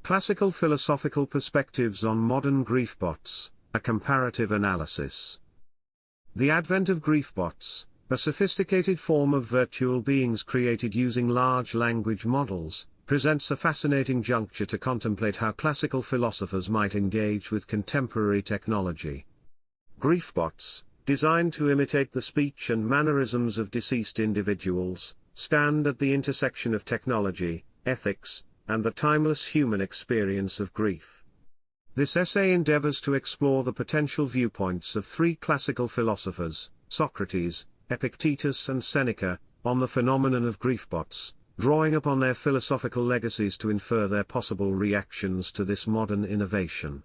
Classical philosophical perspectives on modern Griefbots, a comparative analysis. The advent of Griefbots, a sophisticated form of virtual beings created using large language models, presents a fascinating juncture to contemplate how classical philosophers might engage with contemporary technology. Griefbots, designed to imitate the speech and mannerisms of deceased individuals, stand at the intersection of technology, ethics, and the timeless human experience of grief. This essay endeavors to explore the potential viewpoints of three classical philosophers, Socrates, Epictetus and Seneca, on the phenomenon of Griefbots, drawing upon their philosophical legacies to infer their possible reactions to this modern innovation.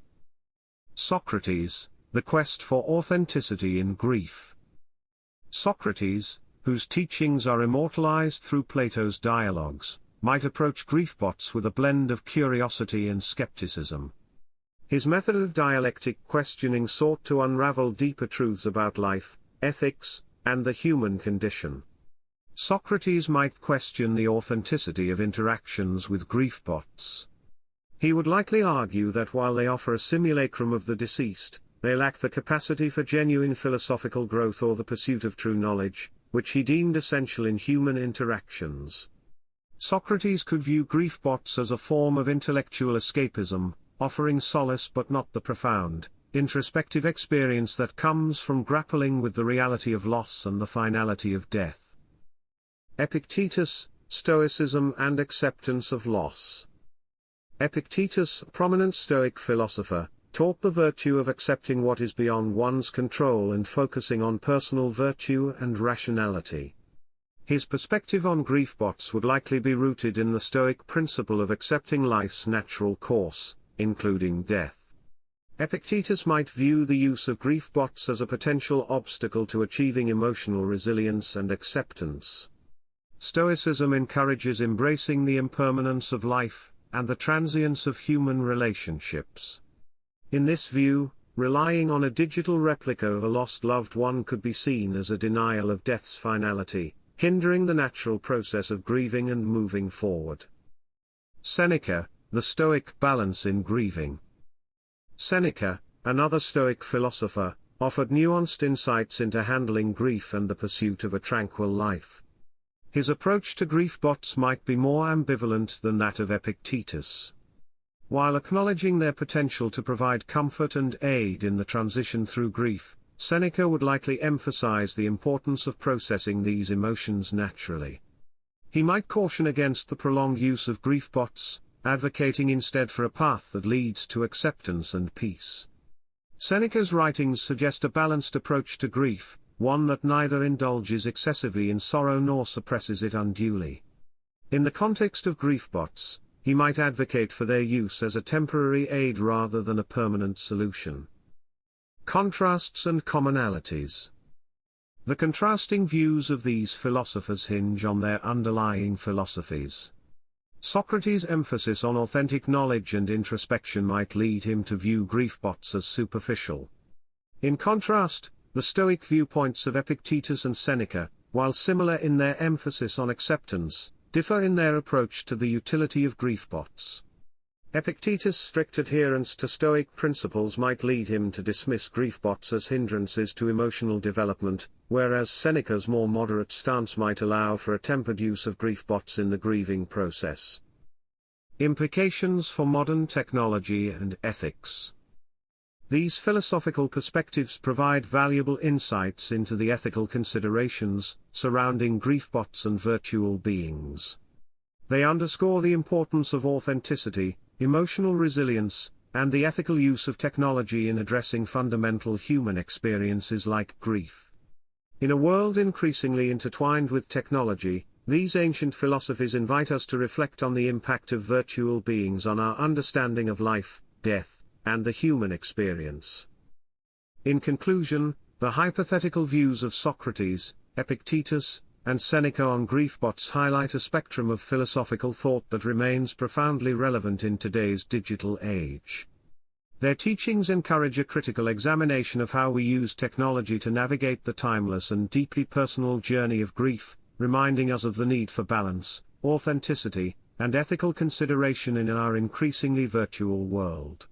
Socrates, the quest for authenticity in grief. Socrates, whose teachings are immortalized through Plato's dialogues, might approach Griefbots with a blend of curiosity and skepticism. His method of dialectic questioning sought to unravel deeper truths about life, ethics, and the human condition. Socrates might question the authenticity of interactions with Griefbots. He would likely argue that while they offer a simulacrum of the deceased, they lack the capacity for genuine philosophical growth or the pursuit of true knowledge, which he deemed essential in human interactions. Socrates could view Griefbots as a form of intellectual escapism, offering solace but not the profound, introspective experience that comes from grappling with the reality of loss and the finality of death. Epictetus, Stoicism and Acceptance of Loss. Epictetus, a prominent Stoic philosopher, taught the virtue of accepting what is beyond one's control and focusing on personal virtue and rationality. His perspective on Griefbots would likely be rooted in the Stoic principle of accepting life's natural course, including death. Epictetus might view the use of Griefbots as a potential obstacle to achieving emotional resilience and acceptance. Stoicism encourages embracing the impermanence of life, and the transience of human relationships. In this view, relying on a digital replica of a lost loved one could be seen as a denial of death's finality, hindering the natural process of grieving and moving forward. Seneca, the Stoic balance in grieving. Seneca, another Stoic philosopher, offered nuanced insights into handling grief and the pursuit of a tranquil life. His approach to Griefbots might be more ambivalent than that of Epictetus. While acknowledging their potential to provide comfort and aid in the transition through grief, Seneca would likely emphasize the importance of processing these emotions naturally. He might caution against the prolonged use of Griefbots, advocating instead for a path that leads to acceptance and peace. Seneca's writings suggest a balanced approach to grief, one that neither indulges excessively in sorrow nor suppresses it unduly. In the context of Griefbots, he might advocate for their use as a temporary aid rather than a permanent solution. Contrasts and commonalities. The contrasting views of these philosophers hinge on their underlying philosophies. Socrates' emphasis on authentic knowledge and introspection might lead him to view Griefbots as superficial. In contrast, the Stoic viewpoints of Epictetus and Seneca, while similar in their emphasis on acceptance, differ in their approach to the utility of Griefbots. Epictetus' strict adherence to Stoic principles might lead him to dismiss Griefbots as hindrances to emotional development, whereas Seneca's more moderate stance might allow for a tempered use of Griefbots in the grieving process. Implications for modern technology and ethics. These philosophical perspectives provide valuable insights into the ethical considerations surrounding Griefbots and virtual beings. They underscore the importance of authenticity, emotional resilience, and the ethical use of technology in addressing fundamental human experiences like grief. In a world increasingly intertwined with technology, these ancient philosophies invite us to reflect on the impact of virtual beings on our understanding of life, death, and the human experience. In conclusion, the hypothetical views of Socrates, Epictetus, and Seneca on Griefbots highlight a spectrum of philosophical thought that remains profoundly relevant in today's digital age. Their teachings encourage a critical examination of how we use technology to navigate the timeless and deeply personal journey of grief, reminding us of the need for balance, authenticity, and ethical consideration in our increasingly virtual world.